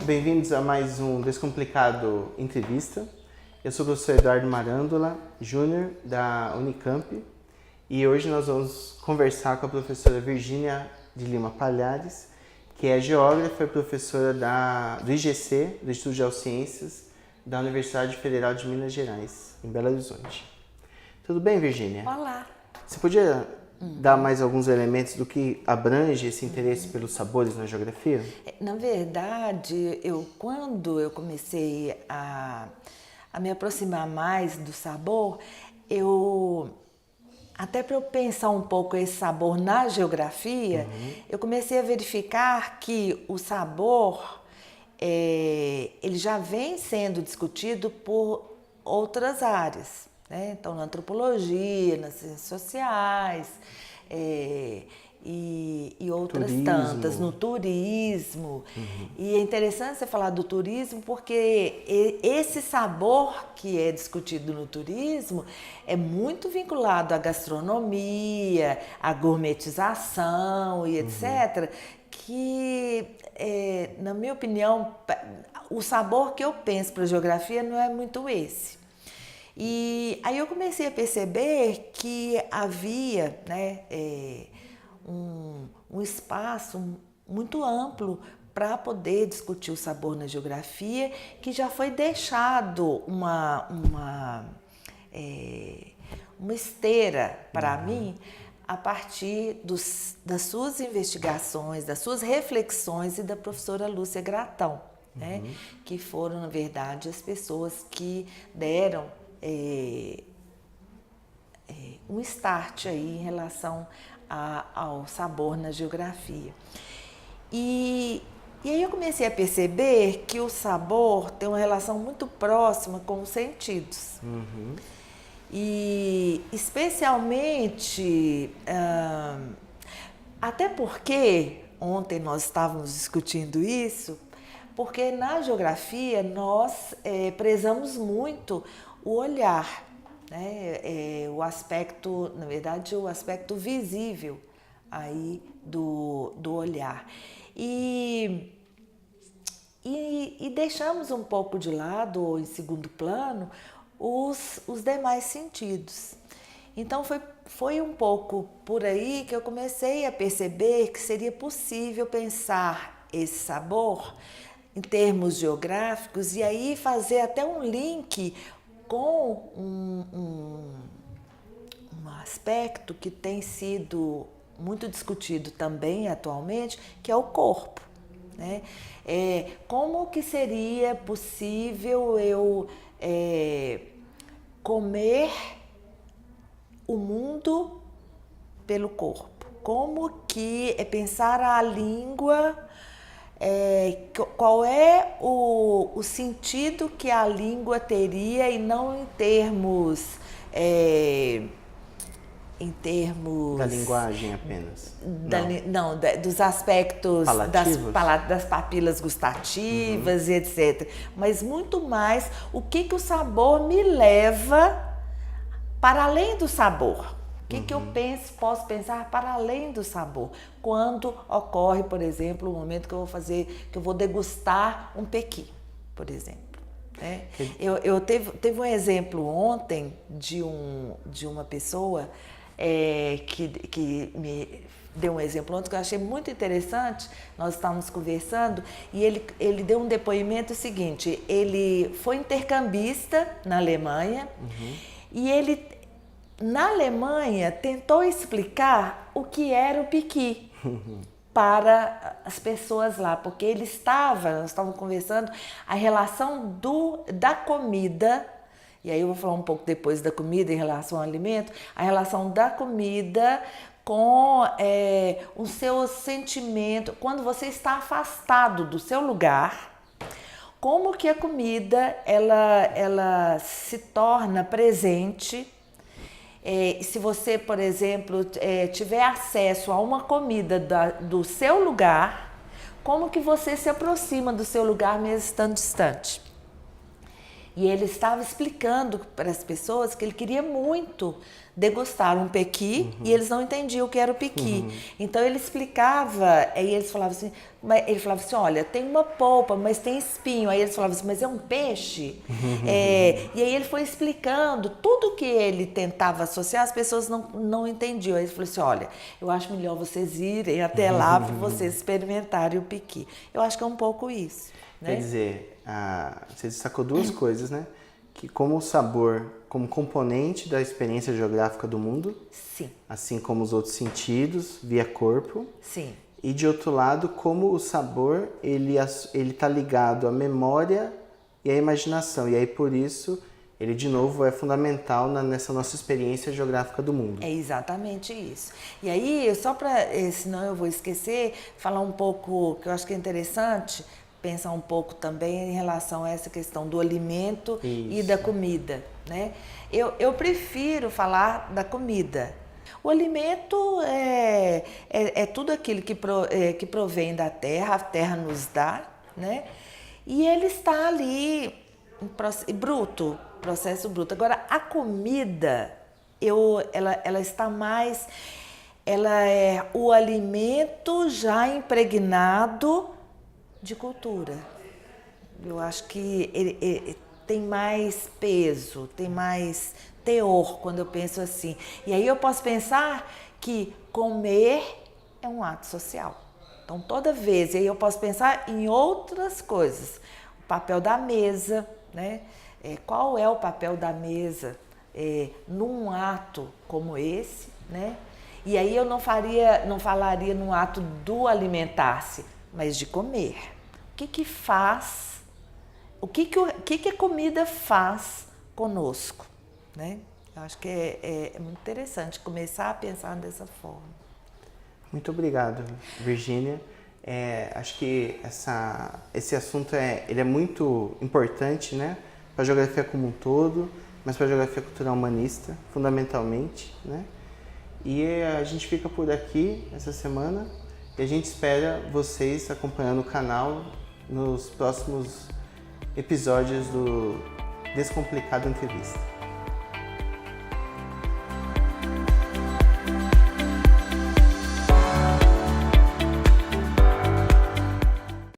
bem-vindos a mais um Descomplicado Entrevista. Eu sou o professor Eduardo Marândola Júnior, da Unicamp, e hoje nós vamos conversar com a professora Virgínia de Lima Palhares, que é geógrafa e professora do IGC, do Instituto de Geociências, da Universidade Federal de Minas Gerais, em Belo Horizonte. Tudo bem, Virgínia? Olá! Você podia dar mais alguns elementos do que abrange esse interesse pelos sabores na geografia? Na verdade, quando eu comecei a me aproximar mais do sabor, até para eu pensar um pouco esse sabor na geografia, eu comecei a verificar que o sabor ele já vem sendo discutido por outras áreas, né? Então, na antropologia, nas ciências sociais e outras tantas, no turismo. E é interessante você falar do turismo porque esse sabor que é discutido no turismo é muito vinculado à gastronomia, à gourmetização e etc., que, na minha opinião, o sabor que eu penso para a geografia não é muito esse. E aí eu comecei a perceber que havia, né, um espaço muito amplo para poder discutir o sabor na geografia, que já foi deixado uma esteira para mim a partir das suas investigações, das suas reflexões e da professora Lúcia Gratão, né, que foram, na verdade, as pessoas que deram um start aí em relação ao sabor na geografia. E aí eu comecei a perceber que o sabor tem uma relação muito próxima com os sentidos. E especialmente, até porque, ontem nós estávamos discutindo isso, porque na geografia nós prezamos muito o olhar, né? O aspecto, na verdade, o aspecto visível aí do olhar. E deixamos um pouco de lado, ou em segundo plano, os demais sentidos. Então foi um pouco por aí que eu comecei a perceber que seria possível pensar esse sabor em termos geográficos e aí fazer até um link com um aspecto que tem sido muito discutido também atualmente, que é o corpo, né? Como que seria possível eu comer o mundo pelo corpo? Como que é pensar a língua, qual é o sentido que a língua teria e não em termos Da linguagem apenas? Dos aspectos das papilas gustativas e etc. Mas muito mais o que o sabor me leva para além do sabor. O que eu posso pensar para além do sabor? Quando ocorre, por exemplo, o momento que eu vou degustar um pequi, por exemplo. Né? Teve um exemplo ontem de uma pessoa que me deu um exemplo ontem que eu achei muito interessante. Nós estávamos conversando e ele deu um depoimento seguinte: ele foi intercambista na Alemanha e ele na Alemanha tentou explicar o que era o pequi para as pessoas lá, porque nós estávamos conversando a relação da comida, e aí eu vou falar um pouco depois da comida em relação ao alimento, a relação da comida com o seu sentimento, quando você está afastado do seu lugar, como que a comida ela se torna presente. Se você, por exemplo, tiver acesso a uma comida do seu lugar, como que você se aproxima do seu lugar mesmo estando distante? E ele estava explicando para as pessoas que ele queria muito degustar um pequi e eles não entendiam o que era o pequi. Então ele explicava, aí eles falavam assim, ele falava assim, olha, tem uma polpa, mas tem espinho. Aí eles falavam assim, mas é um peixe? E aí ele foi explicando tudo que ele tentava associar, as pessoas não entendiam. Aí ele falou assim, olha, eu acho melhor vocês irem até lá para vocês experimentarem o pequi. Eu acho que é um pouco isso. Né? Quer dizer, você destacou duas coisas, né? Que como o sabor, como componente da experiência geográfica do mundo, sim, assim como os outros sentidos, via corpo. Sim. E de outro lado, como o sabor, ele está ligado à memória e à imaginação. E aí, por isso, ele, de novo, é fundamental nessa nossa experiência geográfica do mundo. É exatamente isso. E aí, só para, senão eu vou esquecer, falar um pouco, que eu acho que é interessante, pensar um pouco também em relação a essa questão do alimento e da comida, né? Eu prefiro falar da comida. O alimento é tudo aquilo que provém da terra, a terra nos dá, né? E ele está ali, bruto, processo bruto. Agora, a comida, ela está mais... Ela é o alimento já impregnado de cultura. Eu acho que ele tem mais peso, tem mais teor quando eu penso assim. E aí eu posso pensar que comer é um ato social. Então toda vez, e aí eu posso pensar em outras coisas. O papel da mesa, né? Qual é o papel da mesa num ato como esse, né? E aí eu não falaria num ato do alimentar-se, mas de comer. O que faz, o que a comida faz conosco, né? Eu acho que é muito interessante começar a pensar dessa forma. Muito obrigado, Virgínia. Acho que esse assunto ele é muito importante, né? Para a geografia como um todo, mas para a geografia cultural humanista, fundamentalmente, né? E a gente fica por aqui essa semana e a gente espera vocês acompanhando o canal nos próximos episódios do Descomplicado Entrevista.